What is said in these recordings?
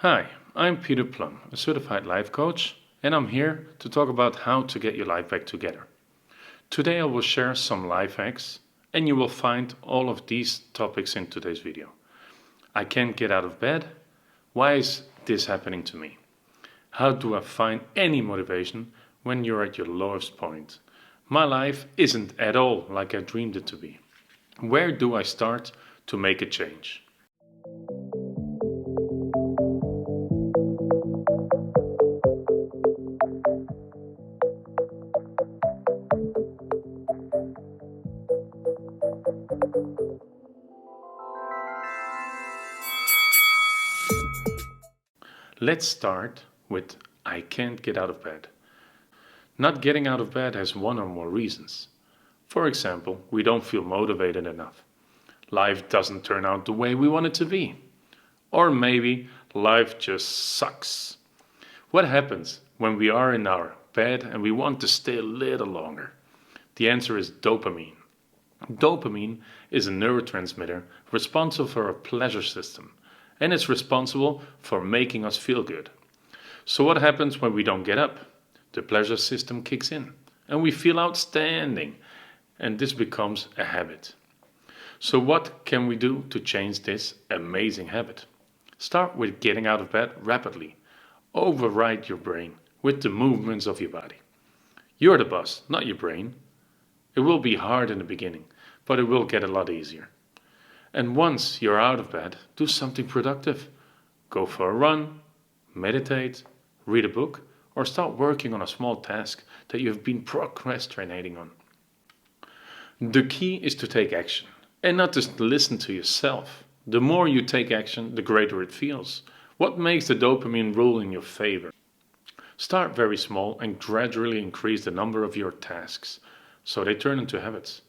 Hi, I'm Peter Plum, a certified life coach, and I'm here to talk about how to get your life back together. Today I will share some life hacks, and you will find all of these topics in today's video. I can't get out of bed. Why is this happening to me? How do I find any motivation when you're at your lowest point? My life isn't at all like I dreamed it to be. Where do I start to make a change? Let's start with I can't get out of bed. Not getting out of bed has one or more reasons. For example, we don't feel motivated enough. Life doesn't turn out the way we want it to be. Or maybe life just sucks. What happens when we are in our bed and we want to stay a little longer? The answer is dopamine. Dopamine is a neurotransmitter responsible for our pleasure system, and it's responsible for making us feel good. So what happens when we don't get up? The pleasure system kicks in, and we feel outstanding, and this becomes a habit. So what can we do to change this amazing habit? Start with getting out of bed rapidly. Override your brain with the movements of your body. You're the boss, not your brain. It will be hard in the beginning, but it will get a lot easier. And once you're out of bed, do something productive. Go for a run, meditate, read a book, or start working on a small task that you have been procrastinating on. The key is to take action and not just listen to yourself. The more you take action, the greater it feels. What makes the dopamine rule in your favor? Start very small and gradually increase the number of your tasks so they turn into habits.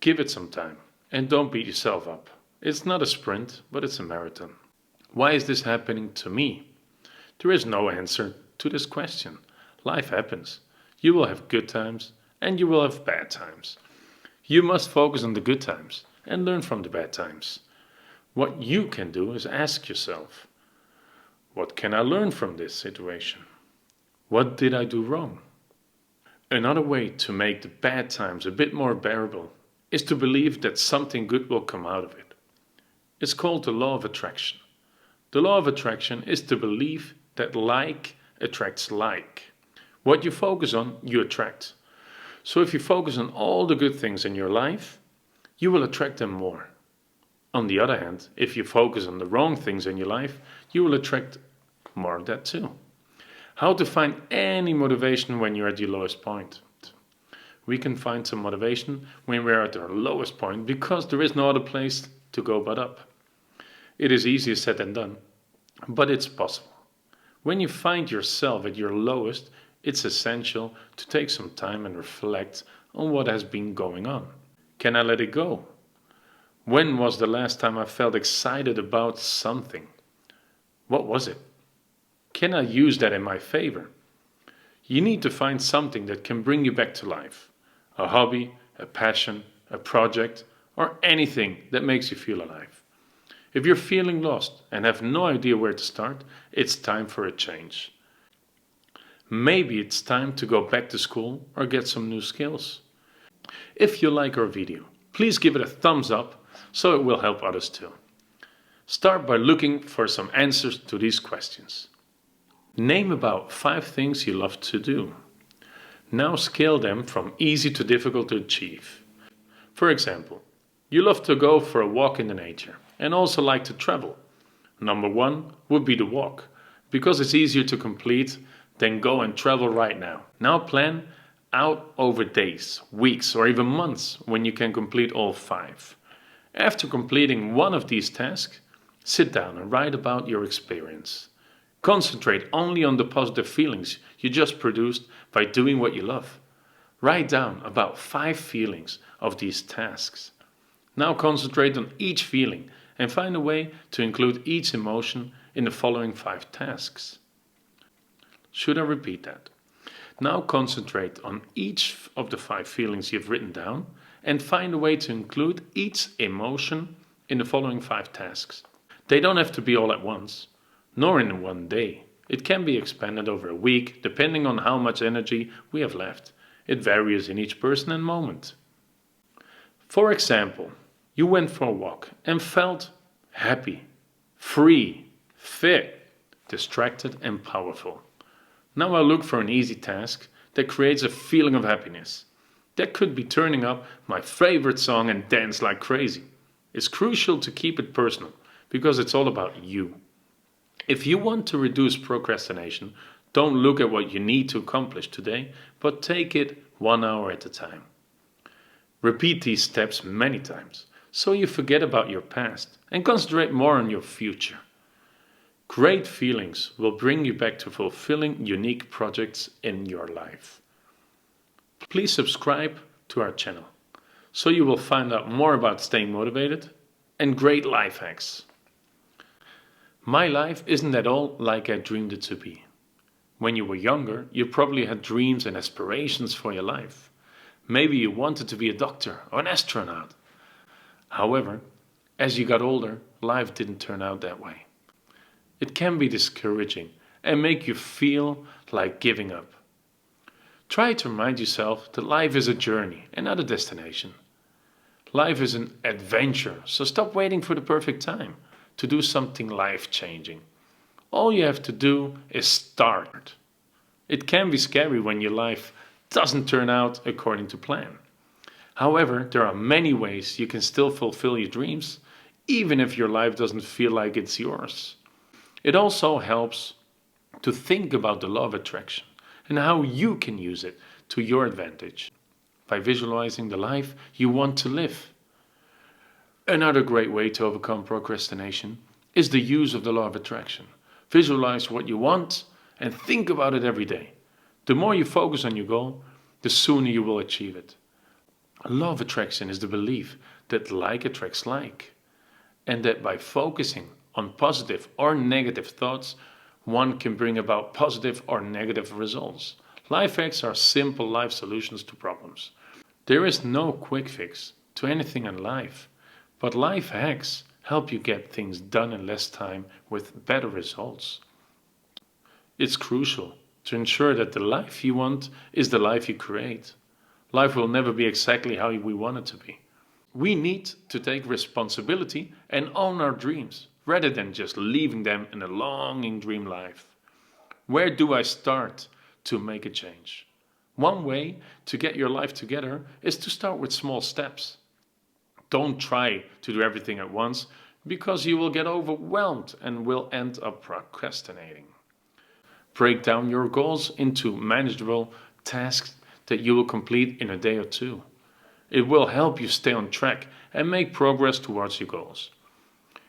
Give it some time. And don't beat yourself up. It's not a sprint, but it's a marathon. Why is this happening to me? There is no answer to this question. Life happens. You will have good times and you will have bad times. You must focus on the good times and learn from the bad times. What you can do is ask yourself, what can I learn from this situation? What did I do wrong? Another way to make the bad times a bit more bearable is to believe that something good will come out of it. It's called the law of attraction. The law of attraction is the belief that like attracts like. What you focus on, you attract. So if you focus on all the good things in your life, you will attract them more. On the other hand, if you focus on the wrong things in your life, you will attract more of that too. How to find any motivation when you're at your lowest point? We can find some motivation when we're at our lowest point because there is no other place to go but up. It is easier said than done, but it's possible. When you find yourself at your lowest, it's essential to take some time and reflect on what has been going on. Can I let it go? When was the last time I felt excited about something? What was it? Can I use that in my favor? You need to find something that can bring you back to life. A hobby, a passion, a project, or anything that makes you feel alive. If you're feeling lost and have no idea where to start, it's time for a change. Maybe it's time to go back to school or get some new skills. If you like our video, please give it a thumbs up so it will help others too. Start by looking for some answers to these questions. Name about 5 things you love to do. Now scale them from easy to difficult to achieve. For example, you love to go for a walk in the nature and also like to travel. Number 1 would be the walk, because it's easier to complete than go and travel right now. Now plan out over days, weeks, or even months when you can complete all 5. After completing one of these tasks, sit down and write about your experience. Concentrate only on the positive feelings you just produced by doing what you love. Write down about 5 feelings of these tasks. Now concentrate on each feeling and find a way to include each emotion in the following 5 tasks. Should I repeat that? Now concentrate on each of the 5 feelings you've written down and find a way to include each emotion in the following 5 tasks. They don't have to be all at once. nor in one day. It can be expanded over a week, depending on how much energy we have left. It varies in each person and moment. For example, you went for a walk and felt happy, free, fit, distracted and powerful. Now I look for an easy task that creates a feeling of happiness. That could be turning up my favorite song and dance like crazy. It's crucial to keep it personal because it's all about you. If you want to reduce procrastination, don't look at what you need to accomplish today, but take it 1 hour at a time. Repeat these steps many times so you forget about your past and concentrate more on your future. Great feelings will bring you back to fulfilling unique projects in your life. Please subscribe to our channel so you will find out more about staying motivated and great life hacks. My life isn't at all like I dreamed it to be. When you were younger, you probably had dreams and aspirations for your life. Maybe you wanted to be a doctor or an astronaut. However, as you got older, life didn't turn out that way. It can be discouraging and make you feel like giving up. Try to remind yourself that life is a journey and not a destination. Life is an adventure, so stop waiting for the perfect time to do something life-changing. All you have to do is start. It can be scary when your life doesn't turn out according to plan. However, there are many ways you can still fulfill your dreams, even if your life doesn't feel like it's yours. It also helps to think about the law of attraction and how you can use it to your advantage by visualizing the life you want to live. Another great way to overcome procrastination is the use of the law of attraction. Visualize what you want and think about it every day. The more you focus on your goal, the sooner you will achieve it. Law of attraction is the belief that like attracts like, and that by focusing on positive or negative thoughts, one can bring about positive or negative results. Life hacks are simple life solutions to problems. There is no quick fix to anything in life, but life hacks help you get things done in less time with better results. It's crucial to ensure that the life you want is the life you create. Life will never be exactly how we want it to be. We need to take responsibility and own our dreams, rather than just leaving them in a longing dream life. Where do I start to make a change? One way to get your life together is to start with small steps. Don't try to do everything at once, because you will get overwhelmed and will end up procrastinating. Break down your goals into manageable tasks that you will complete in a day or two. It will help you stay on track and make progress towards your goals.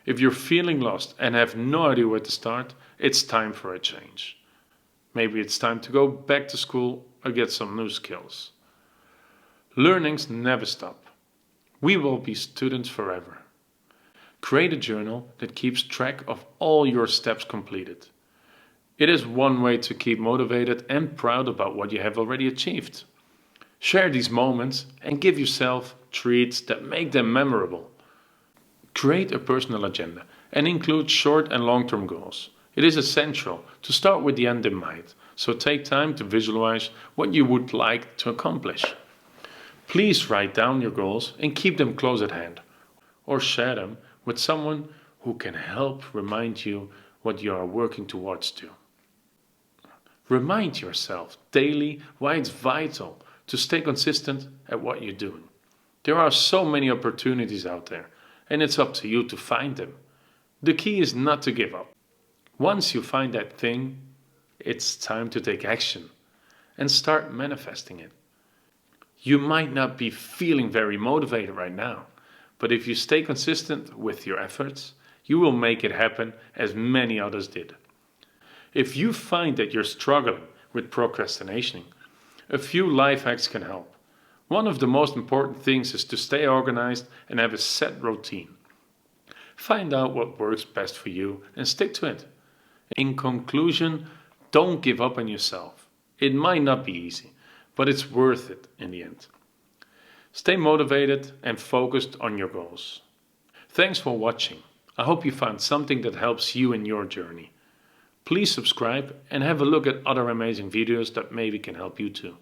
If you're feeling lost and have no idea where to start, it's time for a change. Maybe it's time to go back to school or get some new skills. Learnings never stop. We will be students forever. Create a journal that keeps track of all your steps completed. It is one way to keep motivated and proud about what you have already achieved. Share these moments and give yourself treats that make them memorable. Create a personal agenda and include short and long-term goals. It is essential to start with the end in mind, so take time to visualize what you would like to accomplish. Please write down your goals and keep them close at hand, or share them with someone who can help remind you what you are working towards to. Remind yourself daily why it's vital to stay consistent at what you're doing. There are so many opportunities out there, and it's up to you to find them. The key is not to give up. Once you find that thing, it's time to take action and start manifesting it. You might not be feeling very motivated right now, but if you stay consistent with your efforts, you will make it happen as many others did. If you find that you're struggling with procrastination, a few life hacks can help. One of the most important things is to stay organized and have a set routine. Find out what works best for you and stick to it. In conclusion, don't give up on yourself. It might not be easy, but it's worth it in the end. Stay motivated and focused on your goals. Thanks for watching. I hope you found something that helps you in your journey. Please subscribe and have a look at other amazing videos that maybe can help you too.